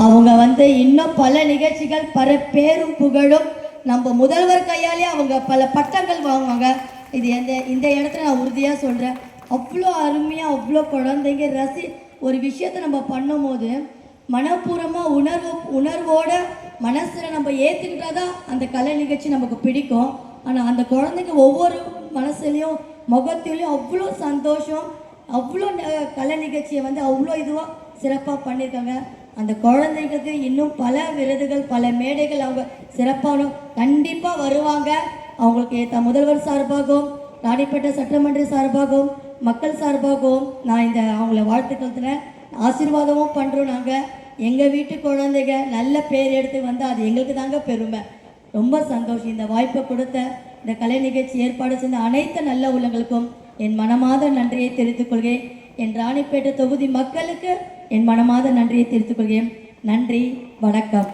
அவங்க இன்னும் பல நிகழ்ச்சிகள் பேரும் புகழும் நம்ம முதல்வர் கையாலே அவங்க பல பட்டங்கள் வாங்குவாங்க. இது இந்த இடத்துல நான் உறுதியாக சொல்கிறேன். அவ்வளோ அருமையாக அவ்வளோ குழந்தைங்க ஒரு விஷயத்தை நம்ம பண்ணும் போது மனப்பூர்வமாக உணர்வோட மனசில் நம்ம ஏற்றுக்கிட்டாதான் அந்த கலை நிகழ்ச்சி நமக்கு பிடிக்கும். ஆனால் அந்த குழந்தைங்க ஒவ்வொரு மனசுலையும் முகத்திலையும் அவ்வளோ சந்தோஷம், அவ்வளோ கலை நிகழ்ச்சியை அவ்வளோ இதுவாக சிறப்பாக பண்ணியிருக்காங்க. அந்த குழந்தைங்களுக்கு இன்னும் பல விருதுகள் பல மேடைகள் அவங்க சிறப்பாக கண்டிப்பாக வருவாங்க. அவங்களுக்கு ஏற்ற முதல்வர் சார்பாகவும் ராணிப்பேட்டை சட்டமன்ற சார்பாகவும் மக்கள் சார்பாகவும் நான் அவங்கள வாழ்த்துக்கள் ஆசீர்வாதமும் பண்ணுறோம். நாங்கள் எங்கள் வீட்டு குழந்தைங்க நல்ல பேர் எடுத்து அது எங்களுக்கு தாங்க பெருமை. ரொம்ப சந்தோஷம். இந்த வாய்ப்பை கொடுத்த இந்த கலை நிகழ்ச்சி ஏற்பாடு செய்த அனைத்து நல்ல உள்ளங்களுக்கும் என் மனமாத நன்றியை தெரிவித்துக் கொள்கிறேன். என் ராணிப்பேட்டை தொகுதி மக்களுக்கு என் மனமாத நன்றியை தெரிவித்துக் கொள்கிறேன். நன்றி, வணக்கம்.